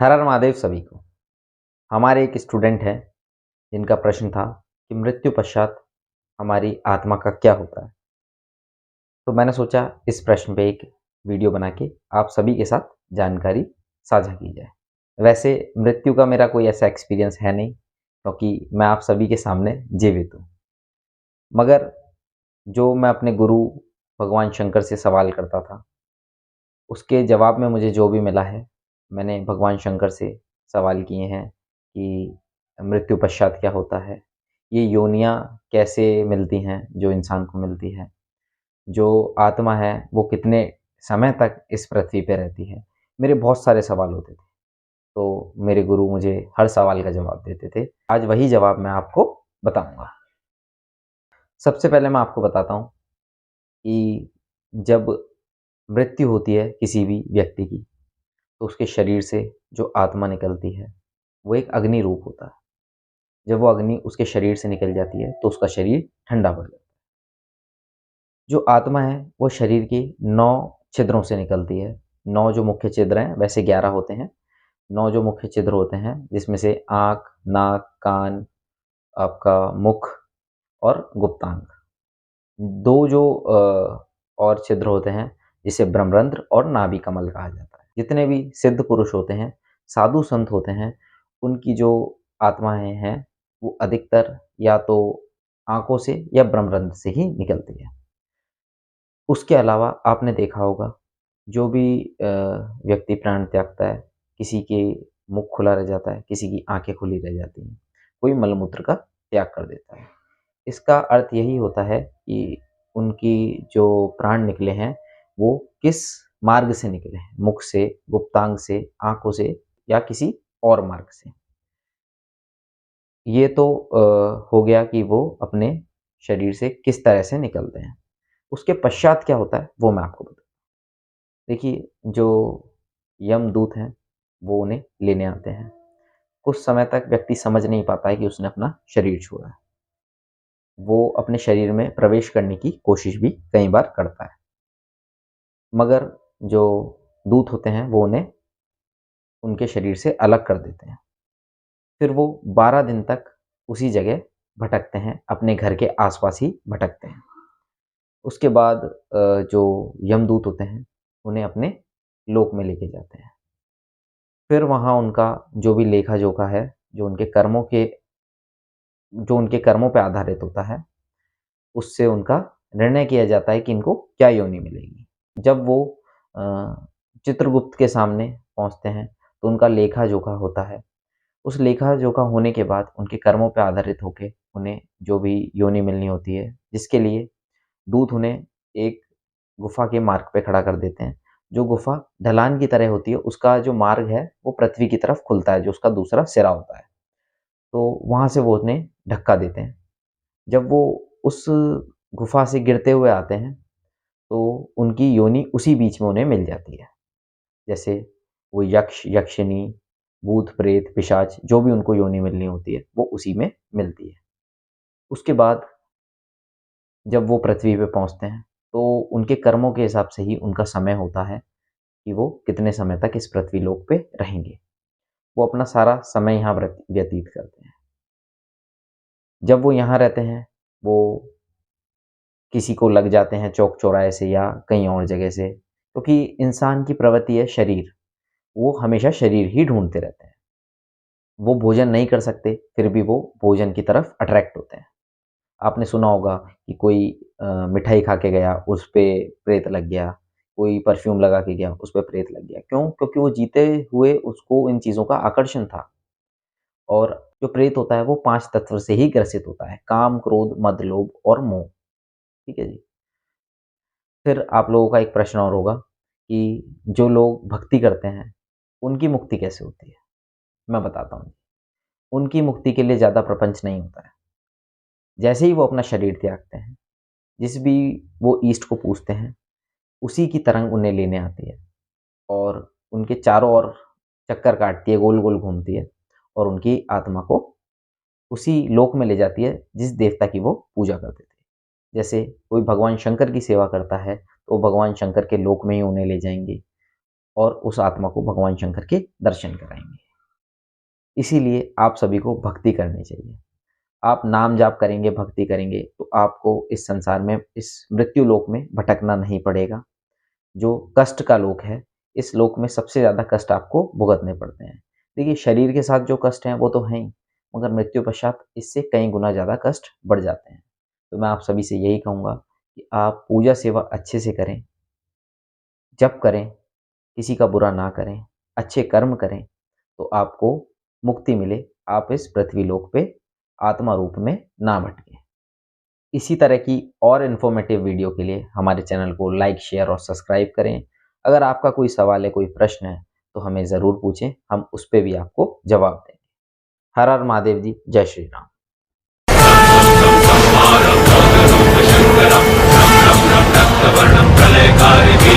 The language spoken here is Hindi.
हर हर महादेव सभी को। हमारे एक स्टूडेंट हैं जिनका प्रश्न था कि मृत्यु पश्चात हमारी आत्मा का क्या होता है। तो मैंने सोचा इस प्रश्न पे एक वीडियो बना के आप सभी के साथ जानकारी साझा की जाए। वैसे मृत्यु का मेरा कोई ऐसा एक्सपीरियंस है नहीं, क्योंकि मैं आप सभी के सामने जीवित हूँ। मगर जो मैं अपने गुरु भगवान शंकर से सवाल करता था, उसके जवाब में मुझे जो भी मिला है, मैंने भगवान शंकर से सवाल किए हैं कि मृत्यु पश्चात क्या होता है, ये योनियाँ कैसे मिलती हैं जो इंसान को मिलती है, जो आत्मा है वो कितने समय तक इस पृथ्वी पे रहती है। मेरे बहुत सारे सवाल होते थे, तो मेरे गुरु मुझे हर सवाल का जवाब देते थे। आज वही जवाब मैं आपको बताऊँगा। सबसे पहले मैं आपको बताता हूँ कि जब मृत्यु होती है किसी भी व्यक्ति की, तो उसके शरीर से जो आत्मा निकलती है वो एक अग्नि रूप होता है। जब वो अग्नि उसके शरीर से निकल जाती है तो उसका शरीर ठंडा पड़ जाता है। जो आत्मा है वो शरीर के 9 छिद्रों से निकलती है। 9 जो मुख्य छिद्र हैं, वैसे 11 होते हैं। 9 जो मुख्य छिद्र होते हैं जिसमें से आँख, नाक, कान, आपका मुख और गुप्तांग। 2 जो और छिद्र होते हैं जिसे ब्रह्मरंध्र और नाभि कमल कहा जाता है। जितने भी सिद्ध पुरुष होते हैं, साधु संत होते हैं, उनकी जो आत्माएँ हैं वो अधिकतर या तो आँखों से या ब्रह्मरंध्र से ही निकलती है। उसके अलावा आपने देखा होगा, जो भी व्यक्ति प्राण त्यागता है, किसी के मुख खुला रह जाता है, किसी की आँखें खुली रह जाती हैं, कोई मलमूत्र का त्याग कर देता है। इसका अर्थ यही होता है कि उनकी जो प्राण निकले हैं, वो किस मार्ग से निकले हैं, मुख से, गुप्तांग से, आँखों से या किसी और मार्ग से। ये तो हो गया कि वो अपने शरीर से किस तरह से निकलते हैं। उसके पश्चात क्या होता है, वो मैं आपको बताऊँ। देखिए, जो यमदूत हैं, वो उन्हें लेने आते हैं। कुछ समय तक व्यक्ति समझ नहीं पाता है कि उसने अपना शरीर छोड़ा है। वो अपने शरीर में प्रवेश करने की कोशिश भी कई बार करता है, मगर जो दूत होते हैं वो उन्हें उनके शरीर से अलग कर देते हैं। फिर वो 12 दिन तक उसी जगह भटकते हैं, अपने घर के आसपास ही भटकते हैं। उसके बाद जो यमदूत होते हैं उन्हें अपने लोक में लेके जाते हैं। फिर वहाँ उनका जो भी लेखा-जोखा है, जो उनके कर्मों पे आधारित होता है, उससे उनका निर्णय किया जाता है कि इनको क्या योनि मिलेगी। जब वो अ, चित्रगुप्त के सामने पहुँचते हैं, तो उनका लेखा-जोखा होता है। उस लेखा-जोखा होने के बाद उनके कर्मों पे आधारित होके उन्हें जो भी योनि मिलनी होती है, जिसके लिए दूत उन्हें एक गुफ़ा के मार्ग पे खड़ा कर देते हैं। जो गुफ़ा ढलान की तरह होती है, उसका जो मार्ग है, वो पृथ्वी की तरफ खुलता है, जो उसका दूसरा सिरा होता है। तो वहाँ से वो उन्हें धक्का देते हैं। जब वो उस गुफ़ा से गिरते हुए आते हैं, तो उनकी योनि उसी बीच में उन्हें मिल जाती है। जैसे वो यक्ष, यक्षिनी, भूत, प्रेत, पिशाच जो भी उनको योनि मिलनी होती है, वो उसी में मिलती है। उसके बाद जब वो पृथ्वी पे पहुँचते हैं, तो उनके कर्मों के हिसाब से ही उनका समय होता है कि वो कितने समय तक इस पृथ्वी लोक पे रहेंगे। वो अपना सारा समय यहाँ व्यतीत करते हैं। जब वो यहाँ रहते हैं, वो किसी को लग जाते हैं चौक-चौराहे से या कहीं और जगह से, क्योंकि इंसान की प्रवृत्ति है शरीर, वो हमेशा शरीर ही ढूँढते रहते हैं। वो भोजन नहीं कर सकते, फिर भी वो भोजन की तरफ अट्रैक्ट होते हैं। आपने सुना होगा कि कोई मिठाई खा के गया, उस पे प्रेत लग गया, कोई परफ्यूम लगा के गया, उस पे प्रेत लग गया। क्यों? क्योंकि वो जीते हुए उसको इन चीज़ों का आकर्षण था। और जो प्रेत होता है वो 5 तत्व से ही ग्रसित होता है, काम, क्रोध, मद, लोभ और मोह। ठीक है जी? फिर आप लोगों का एक प्रश्न और होगा कि जो लोग भक्ति करते हैं, उनकी मुक्ति कैसे होती है? मैं बताता हूँ। उनकी मुक्ति के लिए ज़्यादा प्रपंच नहीं होता है। जैसे ही वो अपना शरीर त्यागते हैं, जिस भी वो ईष्ट को पूजते हैं, उसी की तरंग उन्हें लेने आती है और उनके चारों ओर चक्कर काटती है, गोल-गोल घूमती है और उनकी आत्मा को उसी लोक में ले जाती है जिस देवता की वो पूजा करते थे। जैसे कोई भगवान शंकर की सेवा करता है, तो भगवान शंकर के लोक में ही उन्हें ले जाएँगे और उस आत्मा को भगवान शंकर के दर्शन कराएंगे। इसीलिए आप सभी को भक्ति करनी चाहिए। आप नाम जाप करेंगे, भक्ति करेंगे तो आपको इस संसार में, इस मृत्यु लोक में भटकना नहीं पड़ेगा। जो कष्ट का लोक है, इस लोक में सबसे ज़्यादा कष्ट आपको भुगतने पड़ते हैं। देखिए, शरीर के साथ जो कष्ट हैं वो तो हैं ही, मगर मृत्यु पश्चात इससे कई गुना ज़्यादा कष्ट बढ़ जाते हैं। तो मैं आप सभी से यही कहूँगा कि आप पूजा सेवा अच्छे से करें, जप करें, किसी का बुरा ना करें, अच्छे कर्म करें, तो आपको मुक्ति मिले, आप इस पृथ्वी लोक पे आत्मा रूप में ना भटकें। इसी तरह की और इन्फॉर्मेटिव वीडियो के लिए हमारे चैनल को लाइक, शेयर और सब्सक्राइब करें। अगर आपका कोई सवाल है, कोई प्रश्न है, तो हमें ज़रूर पूछें, हम उस पे भी आपको जवाब देंगे। हर हर महादेव जी, जय श्री राम। शंकरं शंकरं शंकरं रक्तवर्णं प्रलयकारिणी